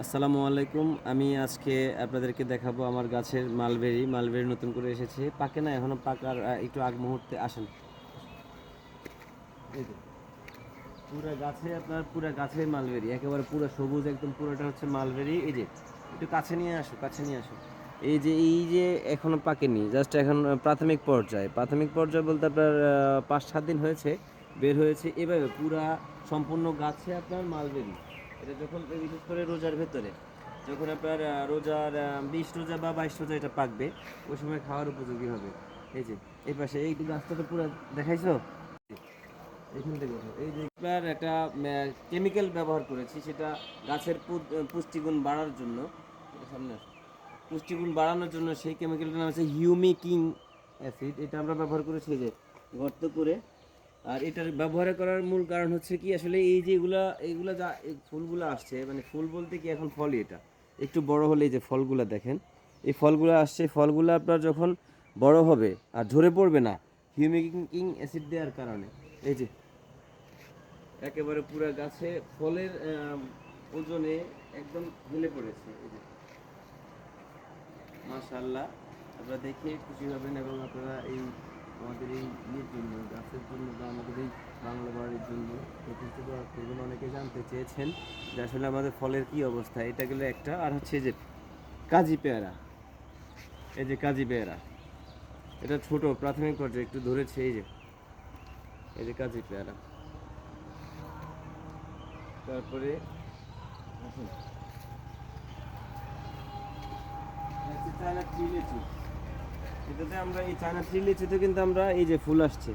আসসালামু আলাইকুম। আমি আজকে আপনাদেরকে দেখাবো আমার গাছের মালবেরি নতুন করে এসেছে, পাকে না এখনো, পাকার একটু আগ মুহূর্তে আসেন। এই যে পুরা গাছে মালবেরি, একেবারে পুরো সবুজ, একদম পুরোটা হচ্ছে মালবেরি। এই যে একটু কাছে নিয়ে আসো। এই যে এখনো পাকেনি, জাস্ট এখন প্রাথমিক পর্যায়ে বলতে আপনার 5-7 দিন হয়েছে বের হয়েছে। এভাবে পুরা সম্পূর্ণ গাছে আপনার মালবেরি। এটা যখন বিশেষ করে রোজার ভেতরে, যখন আপনার রোজার 20 রোজা বা 22 রোজা এটা পাকবে, ওই সময় খাওয়ার উপযোগী হবে। এই যে এই পাশে এই গাছটা তো পুরো দেখাইছো। এখান থেকে ওঠো। এই যে আপনার একটা কেমিক্যাল ব্যবহার করেছি, সেটা গাছের পুষ্টিগুণ বাড়ার জন্য। এটা সামনে আসো। পুষ্টিগুণ বাড়ানোর জন্য সেই কেমিক্যালটার নাম হচ্ছে হিউমিকিং অ্যাসিড। এটা আমরা ব্যবহার করেছি এই যে গর্ত করে। আর এটার ব্যবহার করার মূল কারণ হচ্ছে কি, আসলে এই যে এইগুলা যা এই ফুলগুলো আসছে, মানে ফুল বলতে কি এখন ফলই, এটা একটু বড় হলে এই যে ফলগুলা দেখেন, এই ফলগুলো আসছে, ফলগুলো আপনার যখন বড় হবে আর ঝরে পড়বে না হিউমিকিং অ্যাসিড দেওয়ার কারণে, এই যে একেবারে পুরো গাছে ফলের ওজনে একদম ঢেলে পড়েছে। এই যে মাশাআল্লাহ, আপনারা দেখে খুশি হবেন। এবং আপনারা এই আমাদের এই ইয়ের জন্য, গাছের জন্য বা আমাদের এই বাংলা বাড়ির জন্য যথেষ্ট দোয়া করবেন। অনেকে জানতে চেয়েছেন যে আসলে আমাদের ফলের কি অবস্থা। এটা গেলে একটা, আর হচ্ছে যে কাজি পেয়ারা। এই যে কাজি পেয়ারা, এটা ছোট প্রাথমিক পর্যায়ে একটু ধরেছে। এই যে কাজি পেয়ারা। তারপরে আসুন, চায়না থ্রি লিচু। এটাতে আমরা এই চায়না থ্রি লিচুতে কিন্তু আমরা এই যে ফুল আসছে,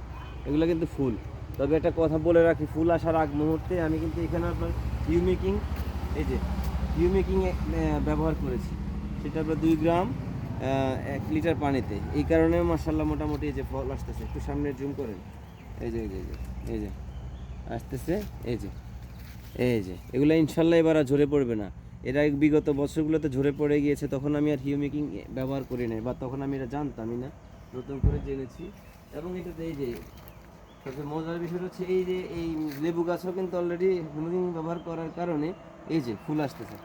এগুলো কিন্তু ফুল। তবে একটা কথা বলে রাখি, ফুল আসার আগ মুহূর্তে আমি কিন্তু এখানে আপনার হিউমিকিং, এই যে হিউমিকিং ব্যবহার করেছি। সেটা আপনার 2 গ্রাম 1 লিটার পানিতে। এই কারণে মাশাআল্লাহ মোটামুটি এই যে ফল আসতেছে। একটু সামনে জুম করেন। এই যে আসতেছে। এই যে এগুলো ইনশাল্লাহ এবার আর ঝরে পড়বে না। এরা বিগত বছরগুলোতে ঝরে পড়ে গিয়েছে, তখন আমি আর হিউমিকিং ব্যবহার করি নাই, বা তখন আমি এটা জানতামই না, নতুন করে জেনেছি। এবং এটাতে এই যে সবচেয়ে মজার বিষয় হচ্ছে, এই যে এই লেবু গাছও কিন্তু অলরেডি হিউমিকিং ব্যবহার করার কারণে এই যে ফুল আসতেছে।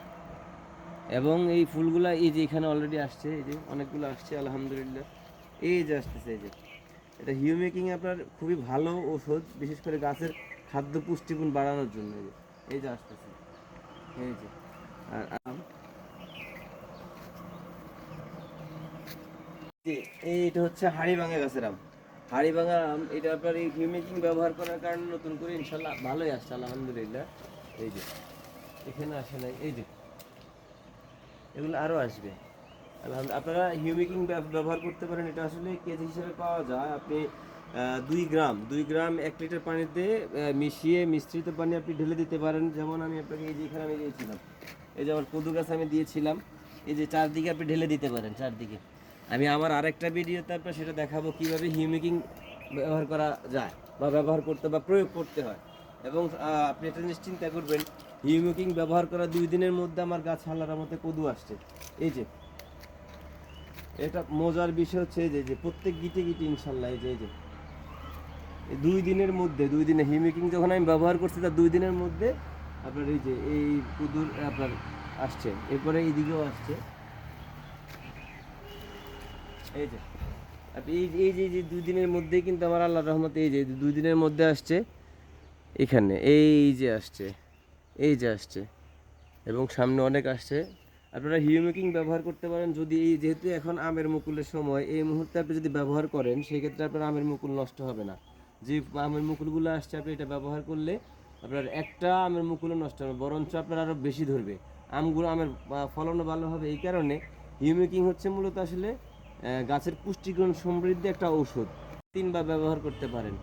এবং এই ফুলগুলা এই যে এখানে অলরেডি আসছে, এই যে অনেকগুলো আসছে আলহামদুলিল্লাহ। এই যে আসতেছে, এই যে এটা হিউমিকিং আপনার খুবই ভালো ওষুধ, বিশেষ করে গাছের খাদ্য পুষ্টিগুণ বাড়ানোর জন্য। এই যে আসতেছে, এই যে। আর এইটা হচ্ছে হাড়িভাঙা গাছের আম। হাড়িভাঙা আম, এটা আপনার এই হিউমিকিং ব্যবহার করার কারণে নতুন করে ইনশাল্লাহ ভালোই আসছে আলহামদুলিল্লাহ। এই যে এখানে আসে নাই, এই যে এগুলো আরও আসবে আলহামদুলিল্লাহ। আপনারা হিউমিকিং ব্যবহার করতে পারেন। এটা আসলে কেজি হিসেবে পাওয়া যায়। আপনি 2 গ্রাম 1 লিটার পানিতে মিশিয়ে মিশ্রিত পানি আপনি ঢেলে দিতে পারেন। যেমন আমি আপনাকে এই যে এখানে আমি দিয়েছিলাম, এই যে আমার কদু গাছ আমি দিয়েছিলাম, এই যে চারদিকে আপনি ঢেলে দিতে পারেন, চারদিকে। আমি আমার আরেকটা ভিডিওতে আপনার সেটা দেখাবো কিভাবে হিউমিকিং ব্যবহার করা যায়, বা ব্যবহার করতে বা প্রয়োগ করতে হয়। এবং আপনি এটা নিশ্চিন্তা করবেন, হিউমিকিং ব্যবহার করা 2 দিনের মধ্যে আমার গাছ আল্লাহর মতে কদু আসছে। এই যে এটা মজার বিষয় হচ্ছে যে যে প্রত্যেক গিটে গিটে ইনশাল্লাহ এই যে এই 2 দিনের মধ্যে, 2 দিনে হিউমিকিং যখন আমি ব্যবহার করছি, তার 2 দিনের মধ্যে আপনার এই যে এই কুদুর আপনার আসছে। এরপরে এইদিকেও আসছে। এই যে আপনি এই যে 2 দিনের মধ্যেই কিন্তু আমার আল্লাহর রহমতে এই যে 2 দিনের মধ্যে আসছে। এখানে এই যে আসছে এবং সামনে অনেক আসছে। আপনারা হিউমিকিং ব্যবহার করতে পারেন যদি, যেহেতু এখন আমের মুকুলের সময়, এই মুহূর্তে আপনি যদি ব্যবহার করেন, সেই ক্ষেত্রে আপনার আমের মুকুল নষ্ট হবে না। যে আমের মুকুলগুলো আসছে, আপনি এটা ব্যবহার করলে আপনার একটা আমের মুকুলও নষ্ট হবে, বরঞ্চ আপনার আরও বেশি ধরবে আমের ফলনও ভালো হবে। এই কারণে হিউমিকিং হচ্ছে মূলত আসলে গাছের পুষ্টিগুণ সমৃদ্ধ একটা ঔষধ। 3বার ব্যবহার করতে পারেন।